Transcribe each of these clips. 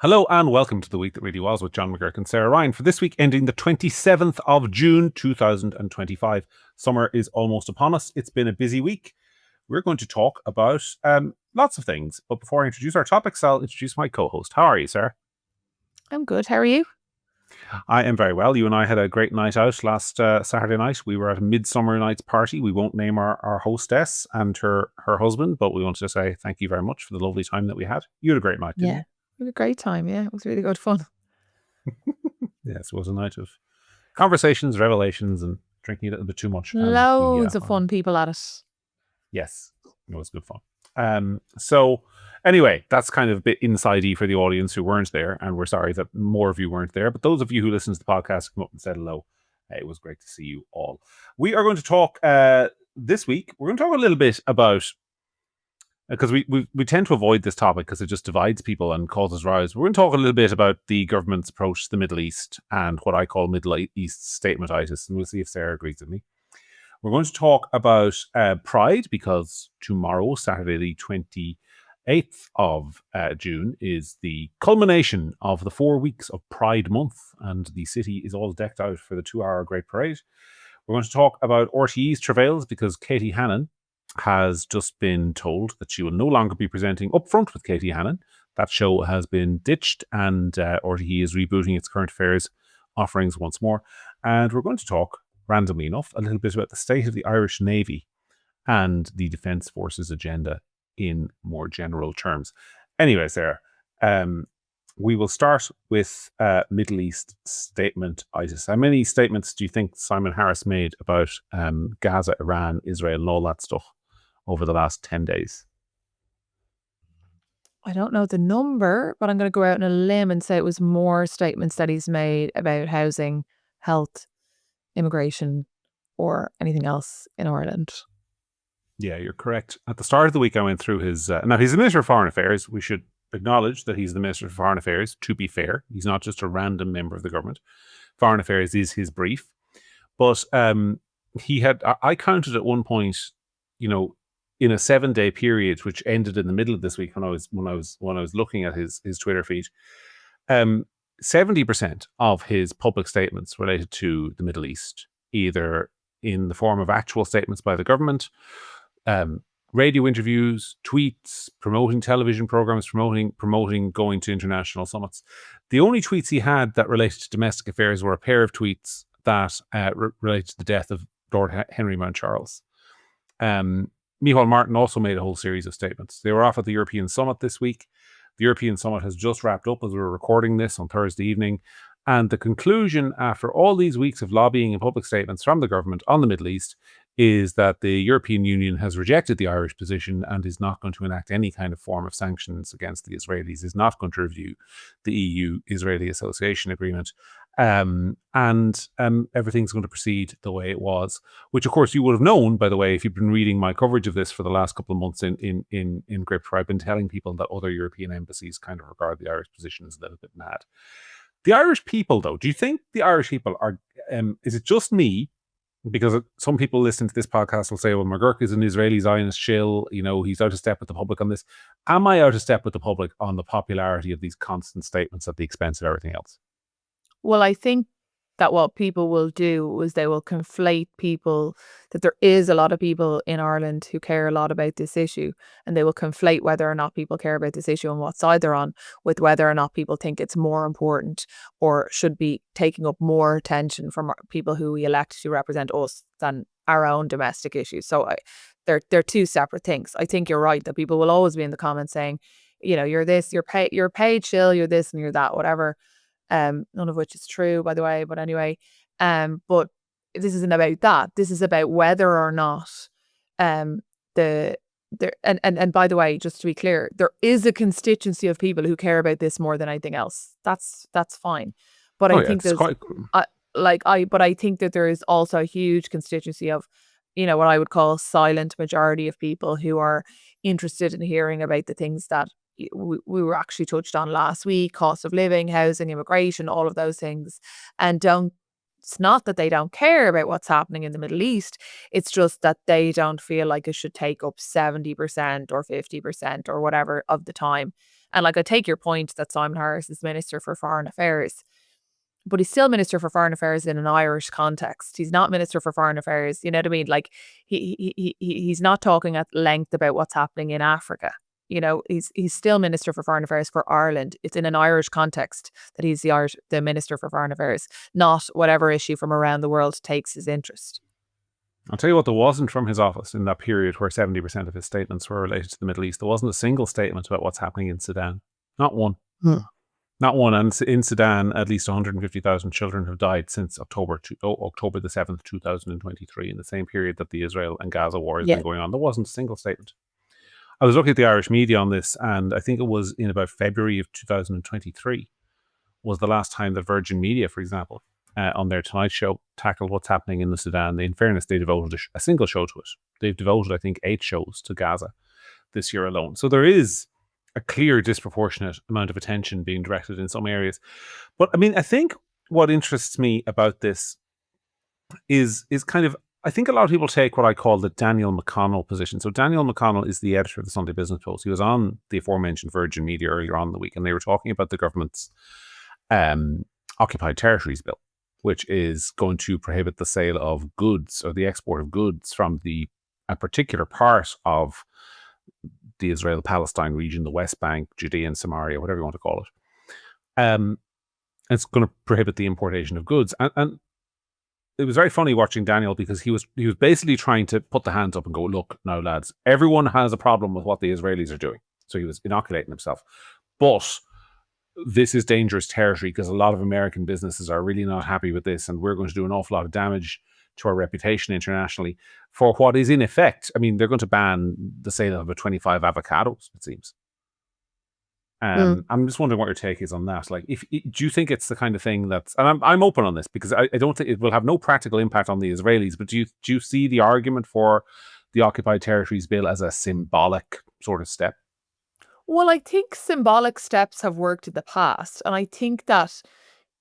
Hello and welcome to the week that really was with John McGurk and Sarah Ryan for this week ending the 27th of June 2025. Summer is almost upon us. It's been a busy week. We're going to talk about lots of things. But before I introduce our topics, I'll introduce my co-host. How are you, Sarah? I'm good. How are you? I am very well. You and I had a great night out last Saturday night. We were at a midsummer night's party. We won't name our hostess and her husband, but we wanted to say thank you very much for the lovely time that we had. You had a great night, didn't you? We had a great time. Yeah, it was really good fun. Yes, it was a night of conversations, revelations, and drinking a little bit too much. Loads of fun people at it. Yes, it was good fun. So anyway, that's kind of a bit inside-y for the audience who weren't there, and we're sorry that more of you weren't there. But those of you who listened to the podcast come up and said hello. It was great to see you all. We are going to talk this week. We're going to talk a little bit about, because we tend to avoid this topic because it just divides people and causes rows. We're going to talk a little bit about the government's approach to the Middle East and what I call Middle East statement-itis, and we'll see if Sarah agrees with me. We're going to talk about Pride, because tomorrow, Saturday the 28th of June, is the culmination of the 4 weeks of Pride Month, and the city is all decked out for the 2-hour Great Parade. We're going to talk about RTE's travails, because Katie Hannon has just been told that she will no longer be presenting Up Front with Katie Hannon. That show has been ditched, and RTE is rebooting its current affairs offerings once more. And we're going to talk, randomly enough, a little bit about the state of the Irish Navy and the Defence Forces agenda in more general terms. Anyway, Sarah, we will start with Middle East statement-itis. How many statements do you think Simon Harris made about Gaza, Iran, Israel, and all that stuff over the last 10 days? I don't know the number, but I'm going to go out on a limb and say it was more statements that he's made about housing, health, immigration, or anything else in Ireland. Yeah, you're correct. At the start of the week, I went through his... now, he's the Minister of Foreign Affairs. We should acknowledge that he's the Minister of Foreign Affairs, to be fair. He's not just a random member of the government. Foreign Affairs is his brief. But he had... I counted at one point, in a 7-day period, which ended in the middle of this week when I was looking at his Twitter feed, 70% of his public statements related to the Middle East, either in the form of actual statements by the government, radio interviews, tweets, promoting television programs, promoting going to international summits. The only tweets he had that related to domestic affairs were a pair of tweets that related to the death of Lord Henry Mount Charles. Micheál Martin also made a whole series of statements. They were off at the European Summit this week. The European Summit has just wrapped up as we're recording this on Thursday evening. And the conclusion, after all these weeks of lobbying and public statements from the government on the Middle East, is that the European Union has rejected the Irish position and is not going to enact any kind of form of sanctions against the Israelis, is not going to review the EU-Israeli Association Agreement. And everything's going to proceed the way it was, which of course you would have known, by the way, if you've been reading my coverage of this for the last couple of months in Gript, where I've been telling people that other European embassies kind of regard the Irish position as a little bit mad. The Irish people, though, do you think the Irish people are, is it just me? Because some people listening to this podcast will say, well, McGurk is an Israeli Zionist shill, he's out of step with the public on this. Am I out of step with the public on the popularity of these constant statements at the expense of everything else? Well, I think that what people will do is they will conflate people, that there is a lot of people in Ireland who care a lot about this issue, and they will conflate whether or not people care about this issue and what side they're on with whether or not people think it's more important or should be taking up more attention from people who we elect to represent us than our own domestic issues. So they're two separate things. I think you're right that people will always be in the comments saying, you're this, you're paid chill, you're this and you're that, whatever. None of which is true, by the way, but anyway, but this isn't about that. This is about whether or not and by the way, just to be clear, there is a constituency of people who care about this more than anything else. That's fine, but I think there's but I think that there is also a huge constituency of what I would call silent majority of people who are interested in hearing about the things that we were actually touched on last week: cost of living, housing, immigration, all of those things. And it's not that they don't care about what's happening in the Middle East. It's just that they don't feel like it should take up 70% or 50% or whatever of the time. And like, I take your point that Simon Harris is Minister for Foreign Affairs, but he's still Minister for Foreign Affairs in an Irish context. He's not Minister for Foreign Affairs. You know what I mean? Like, he's not talking at length about what's happening in Africa. You know, he's still Minister for Foreign Affairs for Ireland. It's in an Irish context that he's the Minister for Foreign Affairs, not whatever issue from around the world takes his interest. I'll tell you what, there wasn't from his office in that period where 70% of his statements were related to the Middle East. There wasn't a single statement about what's happening in Sudan. Not one. Not one. And in Sudan, at least 150,000 children have died since October the 7th, 2023, in the same period that the Israel and Gaza war has been going on. There wasn't a single statement. I was looking at the Irish media on this, and I think it was in about February of 2023 was the last time that Virgin Media, for example, on their Tonight Show, tackled what's happening in the Sudan. In fairness, they devoted a single show to it. They've devoted, I think, 8 shows to Gaza this year alone. So there is a clear disproportionate amount of attention being directed in some areas. But I mean, I think what interests me about this is kind of, I think a lot of people take what I call the Daniel McConnell position. So Daniel McConnell is the editor of the Sunday Business Post. He was on the aforementioned Virgin Media earlier on in the week, and they were talking about the government's occupied territories bill, which is going to prohibit the sale of goods or the export of goods from a particular part of the Israel-Palestine region, the West Bank, Judea and Samaria, whatever you want to call it. It's going to prohibit the importation of goods. And it was very funny watching Daniel, because he was basically trying to put the hands up and go, look, now lads, everyone has a problem with what the Israelis are doing. So he was inoculating himself. But this is dangerous territory because a lot of American businesses are really not happy with this, and we're going to do an awful lot of damage to our reputation internationally for what is in effect. I mean, they're going to ban the sale of about 25 avocados, it seems. I'm just wondering what your take is on that. Like, do you think it's the kind of thing that's, and I'm open on this because I don't think it will have no practical impact on the Israelis, but do you see the argument for the Occupied Territories Bill as a symbolic sort of step? Well, I think symbolic steps have worked in the past. And I think that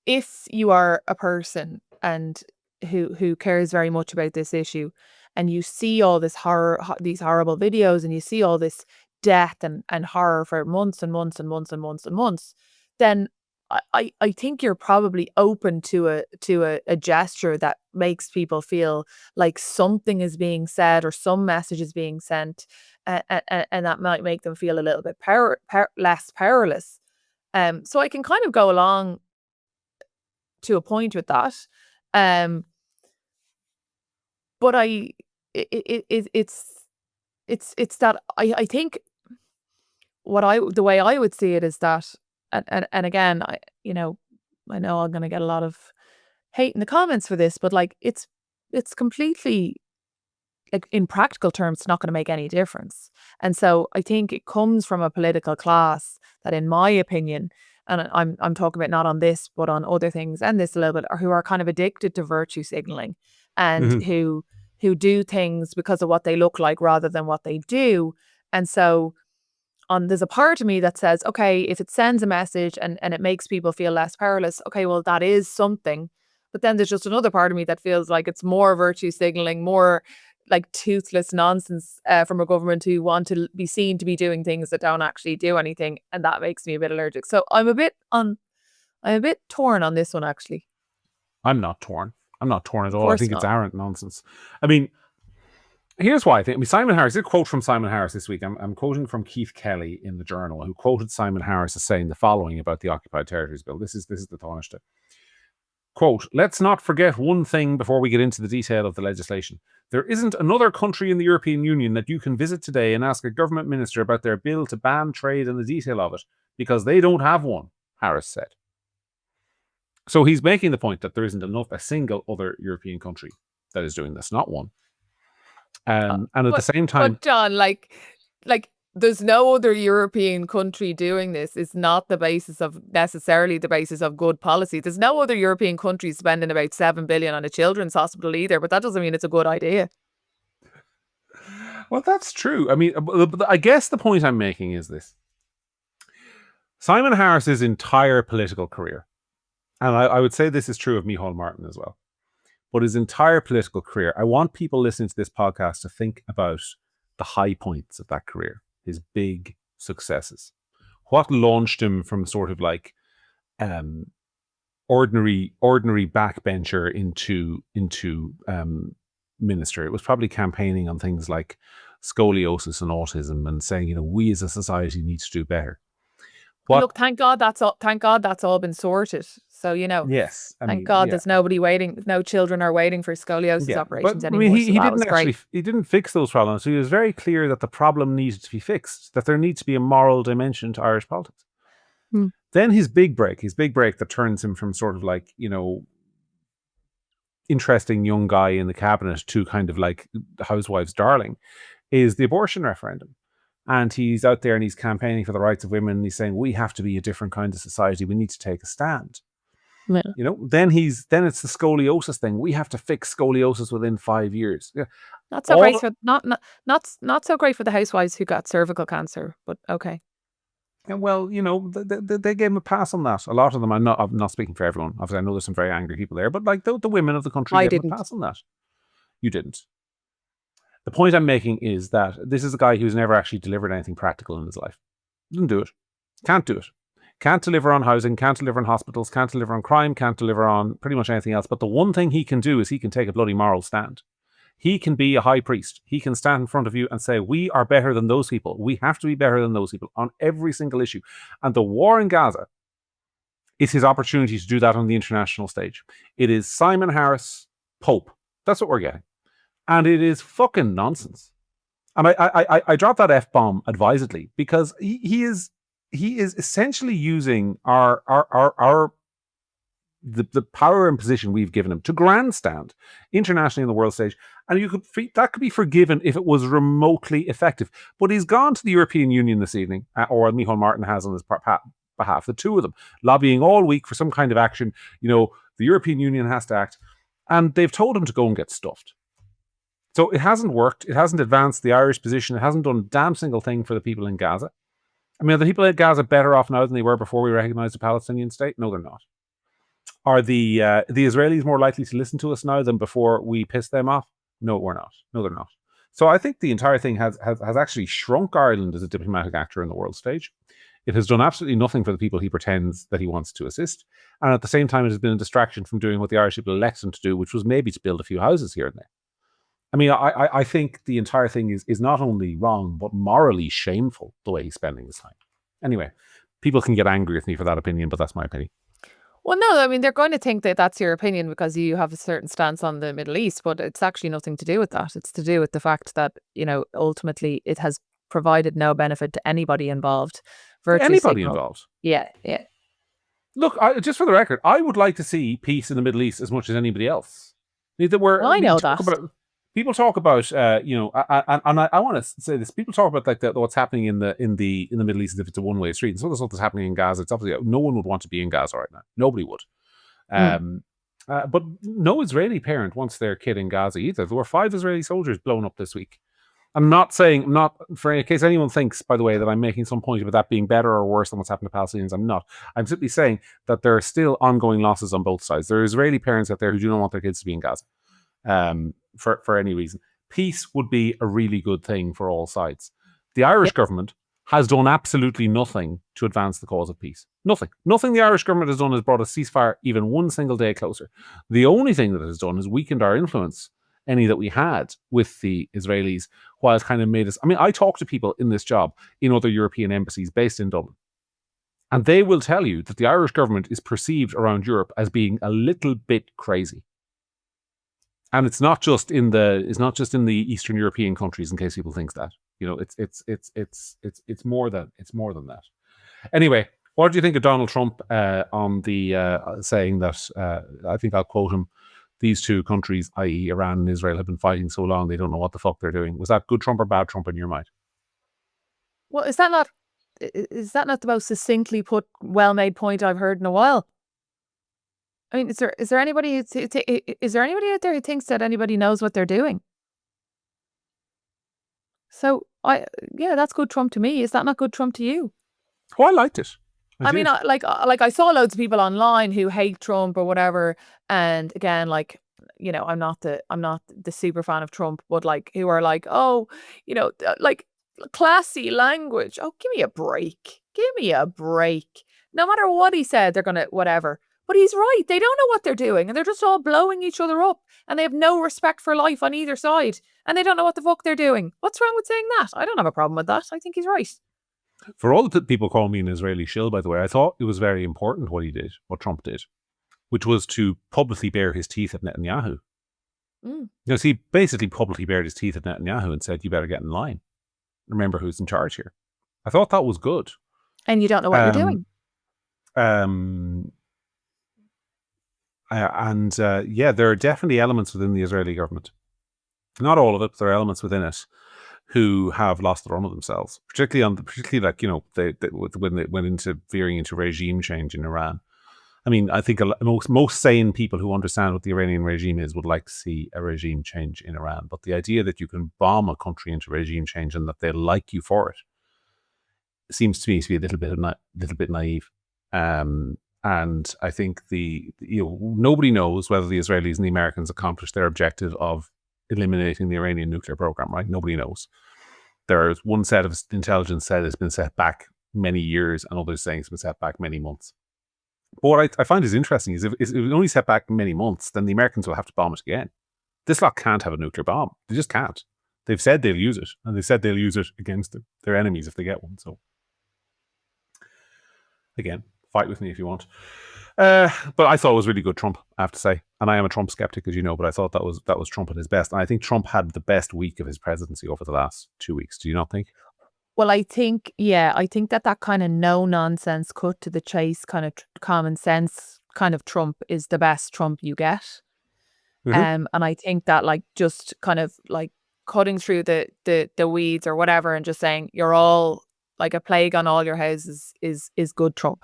if you are a person and who cares very much about this issue, and you see all this these horrible videos, and you see all this death and horror for months and months and months and months and months, then I think you're probably open to a gesture that makes people feel like something is being said or some message is being sent, and that might make them feel a little bit less powerless. So I can kind of go along to a point with that. But it's that I think the way I would see it is that, and again, I know I'm going to get a lot of hate in the comments for this, but like it's completely, like, in practical terms, it's not going to make any difference. And so I think it comes from a political class that, in my opinion, and I'm talking about not on this but on other things and this a little bit, or who are kind of addicted to virtue signaling, and who do things because of what they look like rather than what they do. And so there's a part of me that says, okay, if it sends a message and it makes people feel less powerless, okay, well, that is something. But then there's just another part of me that feels like it's more virtue signaling, more like toothless nonsense from a government who want to be seen to be doing things that don't actually do anything. And that makes me a bit allergic. So I'm a bit torn on this one, actually. I'm not torn. I'm not torn at all. I think it's arrant nonsense. I mean, here's why I think. I mean, Simon Harris, a quote from Simon Harris this week. I'm quoting from Keith Kelly in the Journal, who quoted Simon Harris as saying the following about the Occupied Territories Bill. This is the Taoiseach. Quote, let's not forget one thing before we get into the detail of the legislation. There isn't another country in the European Union that you can visit today and ask a government minister about their bill to ban trade and the detail of it, because they don't have one, Harris said. So he's making the point that there isn't a single other European country that is doing this, not one. And at the same time, but John, like there's no other European country doing this is not necessarily the basis of good policy. There's no other European country spending about 7 billion on a children's hospital either, but that doesn't mean it's a good idea. Well, that's true. I mean, I guess the point I'm making is this. Simon Harris's entire political career, and I would say this is true of Micheál Martin as well, but his entire political career, I want people listening to this podcast to think about the high points of that career, his big successes. what launched him from sort of like ordinary backbencher into minister. It was probably campaigning on things like scoliosis and autism and saying, we as a society need to do better. Look, thank God that's all been sorted. So, yes, thank God there's nobody waiting. No children are waiting for scoliosis operations anymore. He didn't fix those problems. So he was very clear that the problem needed to be fixed, that there needs to be a moral dimension to Irish politics. Then his big break that turns him from sort of like, interesting young guy in the cabinet to kind of like the housewife's darling, is the abortion referendum. And he's out there and he's campaigning for the rights of women. And he's saying, we have to be a different kind of society. We need to take a stand. Yeah. Then it's the scoliosis thing. We have to fix scoliosis within 5 years. Yeah. Not so great for not so great for the housewives who got cervical cancer, but okay. And well, they gave him a pass on that. A lot of them, I'm not speaking for everyone. Obviously, I know there's some very angry people there, but like the women of the country gave him a pass on that. You didn't. The point I'm making is that this is a guy who's never actually delivered anything practical in his life. Didn't do it. Can't do it. Can't deliver on housing, can't deliver on hospitals, can't deliver on crime, can't deliver on pretty much anything else. But the one thing he can do is he can take a bloody moral stand. He can be a high priest. He can stand in front of you and say, we are better than those people. We have to be better than those people on every single issue. And the war in Gaza is his opportunity to do that on the international stage. It is Simon Harris, Pope. That's what we're getting. And it is fucking nonsense. And I dropped that F-bomb advisedly because he is essentially using the power and position we've given him to grandstand internationally on the world stage, and that could be forgiven if it was remotely effective. But he's gone to the European Union this evening, or Micheál Martin has on his behalf, the two of them lobbying all week for some kind of action. The European Union has to act, and they've told him to go and get stuffed. So it hasn't worked. It hasn't advanced the Irish position. It hasn't done a damn single thing for the people in Gaza. I mean, are the people in Gaza better off now than they were before we recognized the Palestinian state? No, they're not. Are the Israelis more likely to listen to us now than before we pissed them off? No, we're not. No, they're not. So I think the entire thing has actually shrunk Ireland as a diplomatic actor in the world stage. It has done absolutely nothing for the people he pretends that he wants to assist. And at the same time, it has been a distraction from doing what the Irish people elected him to do, which was maybe to build a few houses here and there. I mean, I think the entire thing is not only wrong, but morally shameful, the way he's spending his time. Anyway, people can get angry with me for that opinion, but that's my opinion. Well, no, I mean, they're going to think that that's your opinion because you have a certain stance on the Middle East, but it's actually nothing to do with that. It's to do with the fact that, ultimately it has provided no benefit to anybody involved. Involved. Yeah. Look, just for the record, I would like to see peace in the Middle East as much as anybody else. I know that. People talk about, and I want to say this. People talk about like what's happening in the Middle East as if it's a one-way street. And so there's what's happening in Gaza. It's obviously no one would want to be in Gaza right now. Nobody would. But no Israeli parent wants their kid in Gaza either. There were 5 Israeli soldiers blown up this week. I'm not for in case anyone thinks, by the way, that I'm making some point about that being better or worse than what's happened to Palestinians. I'm not. I'm simply saying that there are still ongoing losses on both sides. There are Israeli parents out there who do not want their kids to be in Gaza. For any reason. Peace would be a really good thing for all sides. The Irish government has done absolutely nothing to advance the cause of peace. Nothing. Nothing the Irish government has done has brought a ceasefire even one single day closer. The only thing that it has done is weakened our influence, any that we had with the Israelis, while it kind of made us... I mean, I talk to people in this job in other European embassies based in Dublin, and they will tell you that the Irish government is perceived around Europe as being a little bit crazy. And it's not just in the Eastern European countries, in case people think that. It's more than that. Anyway, what do you think of Donald Trump on the saying that I think I'll quote him: "These two countries, i.e., Iran and Israel, have been fighting so long they don't know what the fuck they're doing." Was that good Trump or bad Trump in your mind? Well, is that not the most succinctly put, well-made point I've heard in a while? I mean, is there anybody out there who thinks that anybody knows what they're doing? So that's good Trump to me. Is that not good Trump to you? Oh, I liked it. I mean, I saw loads of people online who hate Trump or whatever, and again, I'm not the super fan of Trump, but who are classy language. Oh, give me a break. give me a break. No matter what he said, they're going to whatever. But he's right. They don't know what they're doing and they're just all blowing each other up and they have no respect for life on either side and they don't know what the fuck they're doing. What's wrong with saying that? I don't have a problem with that. I think he's right. For all the people call me an Israeli shill, by the way, I thought it was very important what he did, what Trump did, which was to publicly bare his teeth at Netanyahu. Mm. He basically publicly bared his teeth at Netanyahu and said, you better get in line. Remember who's in charge here. I thought that was good. And you don't know what you're doing. There are definitely elements within the Israeli government. Not all of it, but there are elements within it who have lost the run of themselves, particularly when they went into veering into regime change in Iran. I mean, I think most sane people who understand what the Iranian regime is would like to see a regime change in Iran. But the idea that you can bomb a country into regime change and that they like you for it seems to me to be a little bit naive. And I think nobody knows whether the Israelis and the Americans accomplished their objective of eliminating the Iranian nuclear program, right? Nobody knows. There's one set of intelligence said it's been set back many years and others saying it's been set back many months. But what I find is interesting is if it only set back many months, then the Americans will have to bomb it again. This lot can't have a nuclear bomb. They just can't. They've said they'll use it, and they said they'll use it against their enemies if they get one. So, again, fight with me if you want. But I thought it was really good Trump, I have to say. And I am a Trump skeptic, as you know, but I thought that was Trump at his best. And I think Trump had the best week of his presidency over the last 2 weeks. Do you not think? Well, I think that kind of no-nonsense, cut to the chase, kind of common sense kind of Trump is the best Trump you get. Mm-hmm. And I think that just kind of cutting through the weeds or whatever and just saying you're all like a plague on all your houses is good Trump.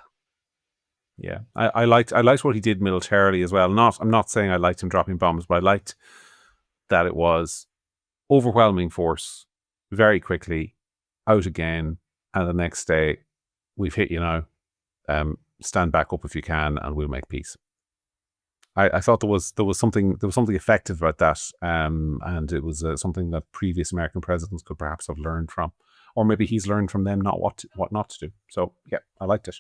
Yeah, I liked what he did militarily as well. I'm not saying I liked him dropping bombs, but I liked that it was overwhelming force very quickly, out again, and the next day we've hit you now. Stand back up if you can, and we'll make peace. I thought there was something effective about that, and it was something that previous American presidents could perhaps have learned from, or maybe he's learned from them what not to do. So yeah, I liked it.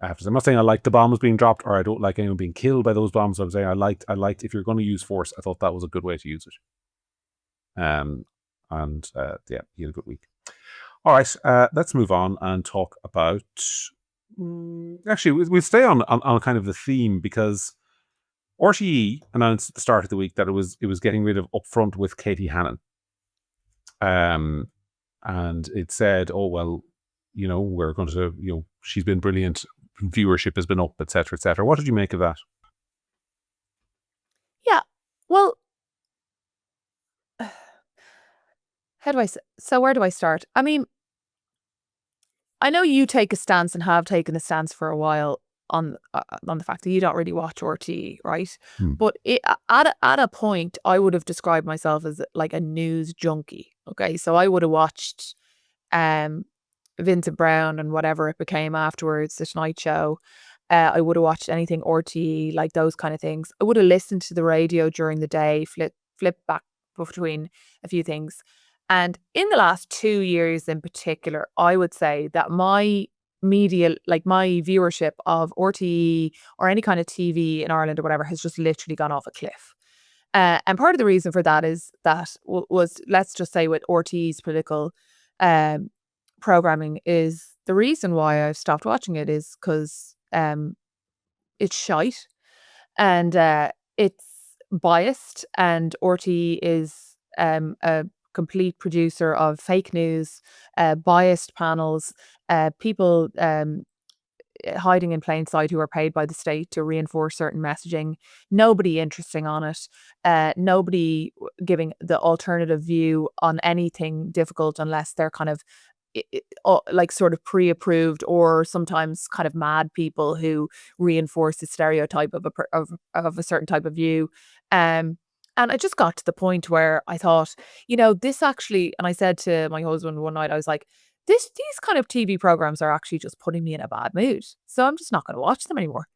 I have to say, I'm not saying I like the bombs being dropped or I don't like anyone being killed by those bombs. I'm saying I liked if you're going to use force, I thought that was a good way to use it. Yeah, he had a good week. All right, let's move on and talk about. Actually, we'll stay on kind of the theme because RTE announced at the start of the week that it was getting rid of Upfront with Katie Hannon. And it said, oh well, we're going to, she's been brilliant. Viewership has been up, etc., etc. What did you make of that? Yeah, well, where do I start? I mean, I know you take a stance and have taken a stance for a while on the fact that you don't really watch RTE, right? But at a point, I would have described myself as like a news junkie. Okay, so I would have watched Vincent Brown and whatever it became afterwards, The Tonight Show. I would have watched anything RTE, like those kind of things. I would have listened to the radio during the day, flip back between a few things. And in the last 2 years in particular, I would say that my media, like my viewership of RTE or any kind of TV in Ireland or whatever, has just literally gone off a cliff. And part of the reason for that is that was, let's just say, with RTE's political programming, is the reason why I've stopped watching it is because it's shite and it's biased, and RTE is a complete producer of fake news, biased panels, people hiding in plain sight who are paid by the state to reinforce certain messaging, nobody interesting on it, nobody giving the alternative view on anything difficult unless they're kind of like sort of pre-approved or sometimes kind of mad people who reinforce the stereotype of a certain type of view. And I just got to the point where I thought, this actually, and I said to my husband one night, I was like, these kind of TV programs are actually just putting me in a bad mood. So I'm just not going to watch them anymore.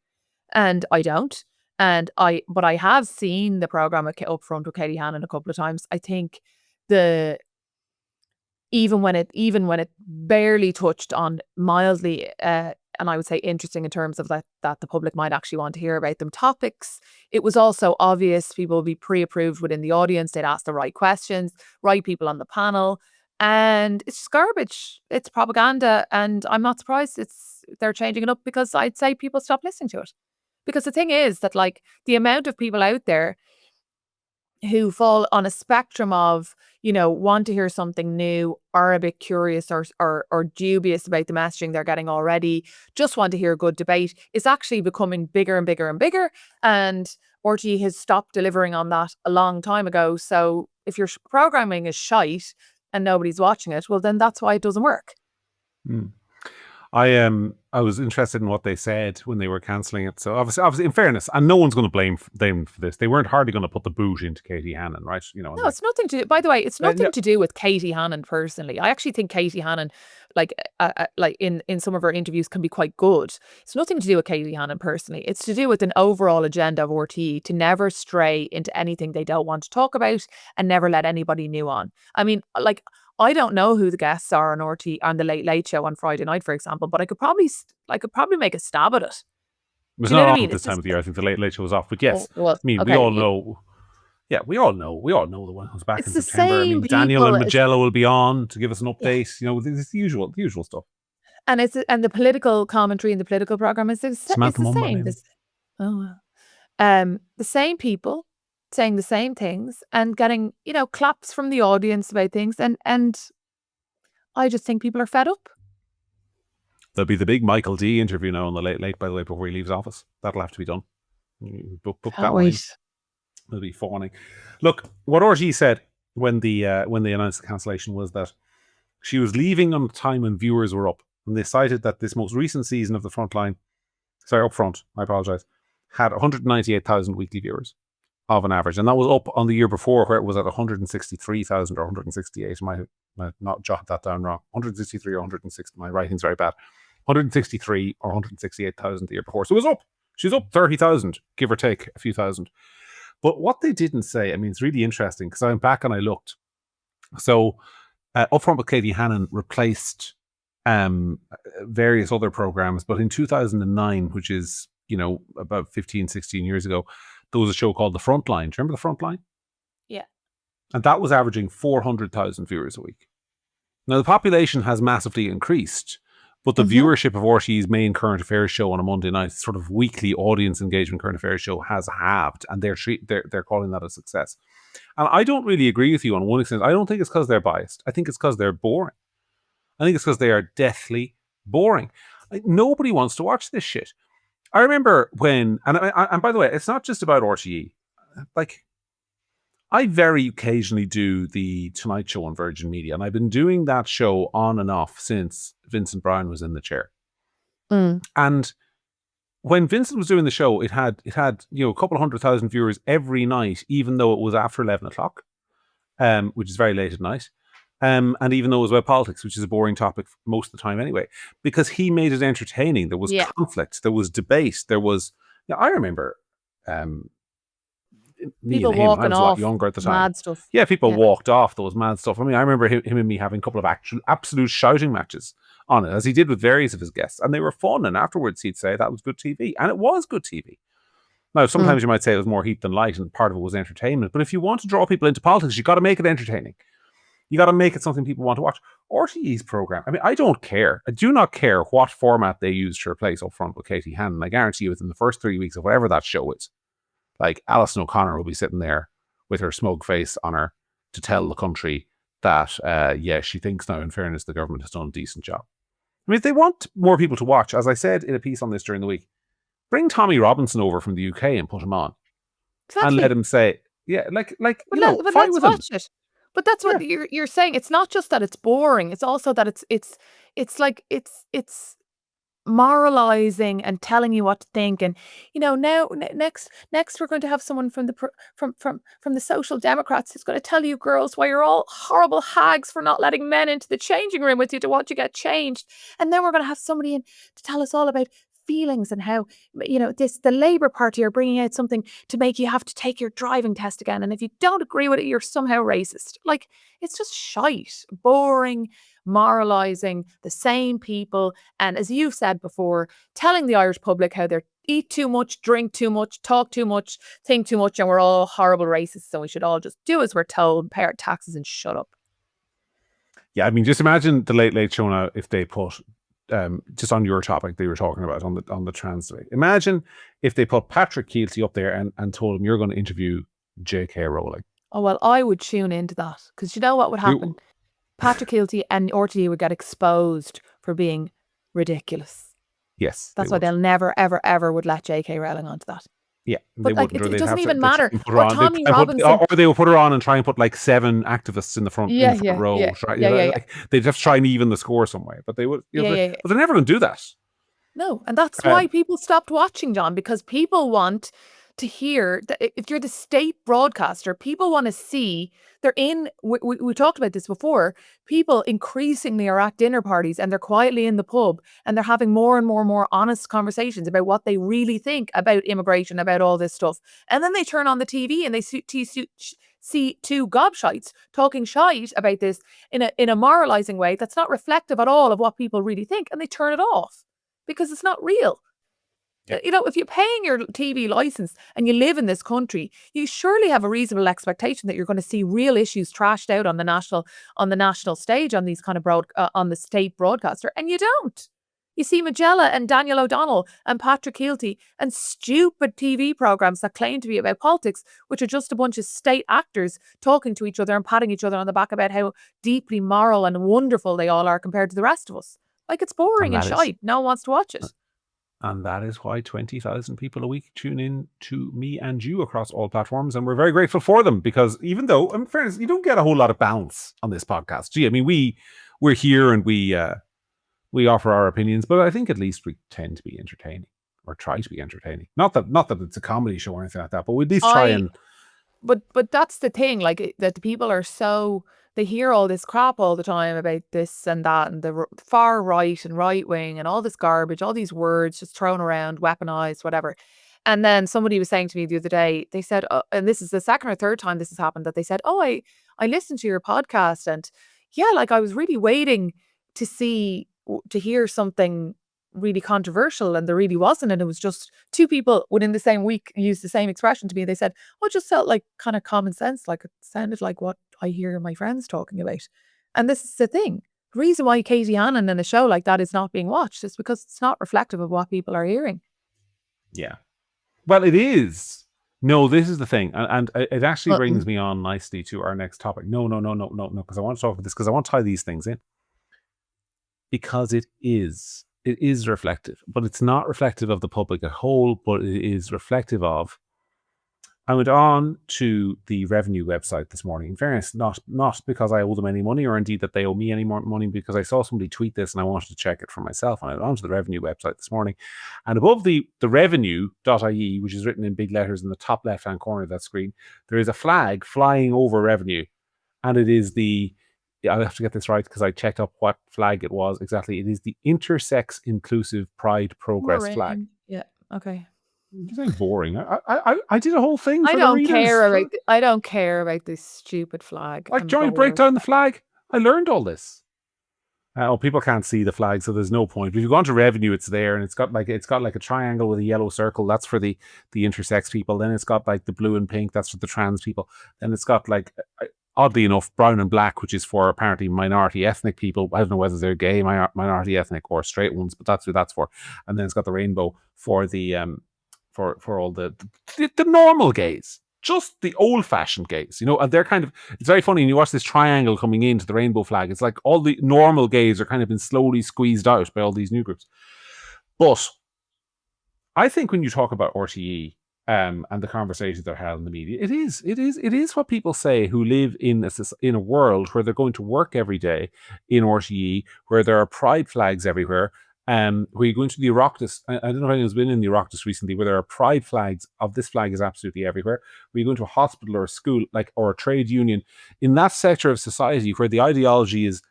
And I don't. But I have seen the program Upfront with Katie Hannon a couple of times. I think the even when it barely touched on mildly, and I would say interesting in terms of that the public might actually want to hear about them topics, it was also obvious people would be pre-approved within the audience. They'd ask the right questions, right people on the panel, and it's just garbage. It's propaganda, and I'm not surprised they're changing it up, because I'd say people stop listening to it. Because the thing is that, like, the amount of people out there who fall on a spectrum of, want to hear something new, are a bit curious, or dubious about the messaging they're getting already, just want to hear a good debate, is actually becoming bigger and bigger and bigger. And RTE has stopped delivering on that a long time ago. So if your programming is shite and nobody's watching it, well, then that's why it doesn't work. Mm. I was interested in what they said when they were cancelling it. So obviously, in fairness, and no one's going to blame them for this. They weren't hardly going to put the boot into Katie Hannon, right? No, it's nothing to. By the way, it's nothing to do with Katie Hannon personally. I actually think Katie Hannon, like in some of her interviews, can be quite good. It's nothing to do with Katie Hannon personally. It's to do with an overall agenda of RTE to never stray into anything they don't want to talk about, and never let anybody new on. I mean, like, I don't know who the guests are on RTE on the Late Late Show on Friday night, for example, but I could probably make a stab at it. It was not on this time of the year. I think the Late Late Show was off, but yes, I mean, we all know. Yeah, we all know the one who's back in September. I mean, Daniel and Magello will be on to give us an update. Yeah. It's the usual stuff. And the political commentary in the political program is the same. The same people saying the same things and getting, claps from the audience about things. And I just think people are fed up. There'll be the big Michael D interview now on the Late Late, by the way, before he leaves office. That'll have to be done. Book that one. It'll be fawning. Look, what RTE said when they announced the cancellation was that she was leaving on a time when viewers were up. And they cited that this most recent season of the Upfront, I apologise, had 198,000 weekly viewers of an average. And that was up on the year before, where it was at 163,000 or 168. I might not jot that down wrong. 163 or 160. My writing's very bad. 163 or 168,000 the year before. So it was up. She's up 30,000, give or take a few thousand. But what they didn't say, I mean, it's really interesting, because I went back and I looked. So Upfront with Katie Hannon replaced various other programs. But in 2009, which is, about 15, 16 years ago, there was a show called The Frontline. Do you remember The Frontline? Yeah. And that was averaging 400,000 viewers a week. Now, the population has massively increased, but the viewership of RTE's main current affairs show on a Monday night, sort of weekly audience engagement current affairs show, has halved, and they're calling that a success. And I don't really agree with you on one extent. I don't think it's because they're biased. I think it's because they're boring. I think it's because they are deathly boring. Nobody wants to watch this shit. I remember when, and by the way, it's not just about RTE. Like, I very occasionally do the Tonight Show on Virgin Media, and I've been doing that show on and off since Vincent Browne was in the chair. And when Vincent was doing the show, it had a couple of 100,000 viewers every night, even though it was after 11 o'clock, which is very late at night. And even though it was about politics, which is a boring topic most of the time anyway, because he made it entertaining. There was conflict, there was debate, there was. I remember people walking off. I was a lot younger at the time. Mad stuff. Yeah, people walked off. There was mad stuff. I mean, I remember him and me having a couple of absolute shouting matches on it, as he did with various of his guests, and they were fun. And afterwards, he'd say that was good TV, and it was good TV. Now, sometimes you might say it was more heat than light, and part of it was entertainment. But if you want to draw people into politics, you got to make it entertaining. You got to make it something people want to watch. RTE's program, I mean, I don't care. I do not care what format they use to replace Upfront with Katie Hannon. I guarantee you, within the first 3 weeks of whatever that show is, like, Alison O'Connor will be sitting there with her smug face on her to tell the country that, she thinks now, in fairness, the government has done a decent job. I mean, if they want more people to watch, as I said in a piece on this during the week, bring Tommy Robinson over from the UK and put him on. Exactly. And let him say, fight with him. But that's what you're saying. It's not just that it's boring. It's also that it's moralizing and telling you what to think. And now next we're going to have someone from the Social Democrats who's going to tell you girls why you're all horrible hags for not letting men into the changing room with you to watch you get changed. And then we're going to have somebody in to tell us all about feelings and how, the Labour Party are bringing out something to make you have to take your driving test again. And if you don't agree with it, you're somehow racist. Like, it's just shite, boring, moralising, the same people. And as you've said before, telling the Irish public how they're eat too much, drink too much, talk too much, think too much, and we're all horrible racists, so we should all just do as we're told, pay our taxes and shut up. Yeah, I mean, just imagine the Late Late Show now if they put, just on your topic they were talking about on the trans debate. Imagine if they put Patrick Keelty up there and told him, you're going to interview J.K. Rowling. Oh, well, I would tune into that, because you know what would happen? Patrick Keelty and RTE would get exposed for being ridiculous. Yes. That's why they'll never, ever, ever would let J.K. Rowling onto that. Yeah, but like, it doesn't even matter. Or Tommy Robinson. Or they will put her on and try and put like 7 activists in the front, row. Like, they just try and even the score some way. But they would, but they're never going to do that. No, and that's why people stopped watching, John, because people want to hear that if you're the state broadcaster, people want to see they're in. We talked about this before. People increasingly are at dinner parties and they're quietly in the pub and they're having more and more honest conversations about what they really think about immigration, about all this stuff. And then they turn on the TV and they see two gobshites talking shite about this in a moralizing way that's not reflective at all of what people really think, and they turn it off because it's not real. If you're paying your TV license and you live in this country, you surely have a reasonable expectation that you're going to see real issues trashed out on the national stage on these kind of on the state broadcaster, and you don't. You see Magella and Daniel O'Donnell and Patrick Keelty and stupid TV programs that claim to be about politics, which are just a bunch of state actors talking to each other and patting each other on the back about how deeply moral and wonderful they all are compared to the rest of us. Like, it's boring and shite. No one wants to watch it. And that is why 20,000 people a week tune in to me and you across all platforms. And we're very grateful for them, because even though, in fairness, you don't get a whole lot of balance on this podcast. Gee, I mean, we're here and we offer our opinions, but I think at least we tend to be entertaining, or try to be entertaining. Not that it's a comedy show or anything like that, but we at least try and... But that's the thing, like, that the people are so... They hear all this crap all the time about this and that and the far right and right wing and all this garbage, all these words just thrown around, weaponized, whatever. And then somebody was saying to me the other day, they said, and this is the second or third time this has happened, that they said, I listened to your podcast, and yeah, like, I was really waiting to hear something really controversial, and there really wasn't. And it was just two people within the same week used the same expression to me. They said, it just felt like kind of common sense, like it sounded like what I hear my friends talking about. And this is the thing. The reason why Katie Hannon in a show like that is not being watched is because it's not reflective of what people are hearing. Yeah. Well, it is. No, this is the thing. And it actually brings me on nicely to our next topic. No, because I want to talk about this, because I want to tie these things in. Because it is reflective, but it's not reflective of the public as a whole, but it is reflective of... I went on to the revenue website this morning. In fairness, not because I owe them any money, or indeed that they owe me any more money, because I saw somebody tweet this and I wanted to check it for myself. And I went on to the revenue website this morning, and above the revenue.ie, which is written in big letters in the top left-hand corner of that screen, there is a flag flying over revenue. And it is I'll have to get this right because I checked up what flag it was exactly. It is the Intersex Inclusive Pride Progress flag. Yeah, okay. You're saying boring. I did a whole thing for I don't care about this stupid flag. Like, do you want to break down the flag? I learned all this. People can't see the flag, so there's no point. But if you go onto revenue, it's there, and it's got like a triangle with a yellow circle. That's for the intersex people. Then it's got like the blue and pink. That's for the trans people. Then it's got like, oddly enough, brown and black, which is for apparently minority ethnic people. I don't know whether they're gay, minority ethnic, or straight ones, but that's who that's for. And then it's got the rainbow for the for all the normal gays, just the old-fashioned gays, and they're kind of... It's very funny when you watch this triangle coming into the rainbow flag. It's like all the normal gays are kind of been slowly squeezed out by all these new groups. But I think when you talk about RTE and the conversations they're held in the media, it is what people say who live in a world where they're going to work every day in RTE, where there are pride flags everywhere. Where you go into the Oireachtas, I don't know if anyone's been in the Oireachtas recently, where there are pride flags of this flag is absolutely everywhere. Where you go into a hospital or a school, or a trade union, in that sector of society where the ideology is,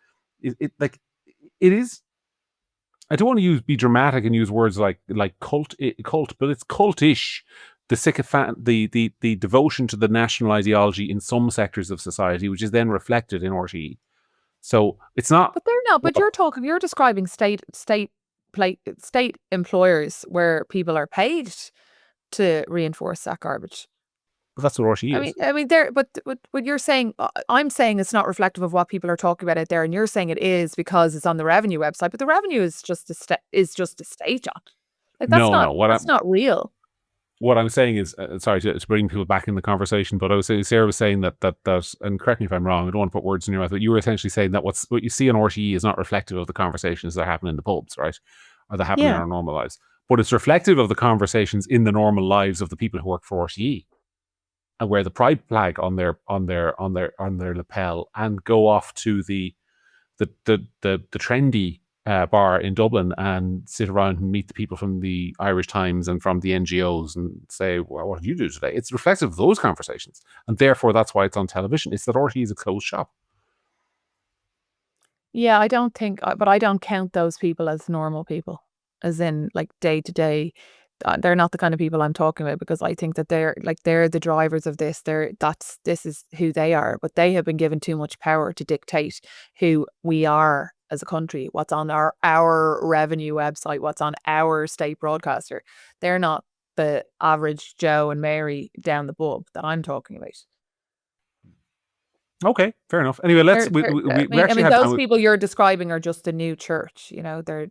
I don't want to be dramatic and use words like cult, but it's cultish. The sycophant, the devotion to the national ideology in some sectors of society, which is then reflected in RTE. So it's not. But they're not. But you're describing state employers where people are paid to reinforce that garbage. Well, that's what RTE is. I mean, but you're saying, I'm saying it's not reflective of what people are talking about out there, and you're saying it is because it's on the revenue website. But the revenue is just a state, John. Like that's not real. What I'm saying is, sorry to bring people back in the conversation, but I was saying, Sarah was saying that, and correct me if I'm wrong, I don't want to put words in your mouth, but you were essentially saying that what you see on RTE is not reflective of the conversations that happen in the pubs, right? Or that happen in our normal lives. But it's reflective of the conversations in the normal lives of the people who work for RTE, and wear the pride flag on their lapel and go off to the trendy bar in Dublin and sit around and meet the people from the Irish Times and from the NGOs and say, well, what did you do today? It's reflective of those conversations. And therefore, that's why it's on television. It's that RTE is a closed shop. Yeah, I don't count those people as normal people, as in like day to day. They're not the kind of people I'm talking about, because I think that they're the drivers of this. This is who they are, but they have been given too much power to dictate who we are as a country, what's on our revenue website, what's on our state broadcaster. They're not the average Joe and Mary down the pub that I'm talking about. Okay, fair enough. Anyway, let's. Those people you're describing are just the new church. You know, they're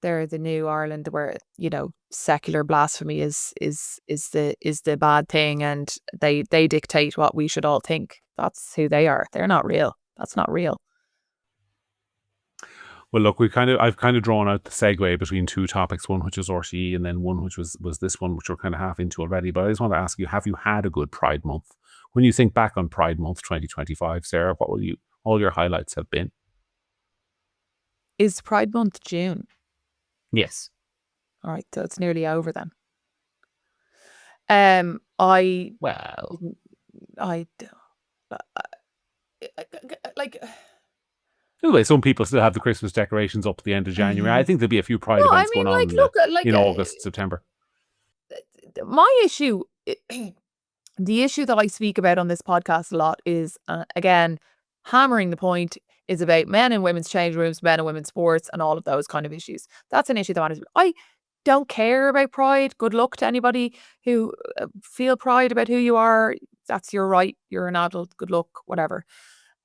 the new Ireland, where, you know, secular blasphemy is the bad thing, and they dictate what we should all think. That's who they are. They're not real. That's not real. Well, look, I've kind of drawn out the segue between two topics, one which was RTE and then one which was this one, which we're kind of half into already. But I just want to ask you, have you had a good Pride Month? When you think back on Pride Month 2025, Sarah, what will all your highlights have been? Is Pride Month June? Yes. All right, so it's nearly over then. Anyway, some people still have the Christmas decorations up at the end of January. I think there'll be a few Pride events going on in August, September. My issue, the issue that I speak about on this podcast a lot is, again, hammering the point, is about men and women's change rooms, men and women's sports, and all of those kind of issues. That's an issue that matters. I don't care about pride. Good luck to anybody who feel pride about who you are. That's your right. You're an adult. Good luck, whatever.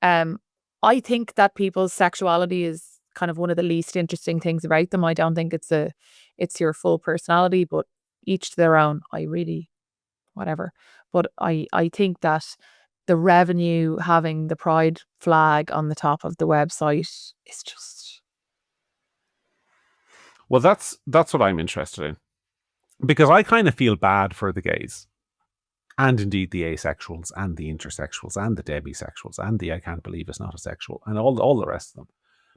I think that people's sexuality is kind of one of the least interesting things about them. I don't think it's your full personality, but each to their own. Whatever. But I think that the revenue, having the pride flag on the top of the website, is just... Well, that's what I'm interested in, because I kind of feel bad for the gays, and indeed the asexuals and the intersexuals and the demisexuals and the I can't believe it's not a sexual and all the rest of them,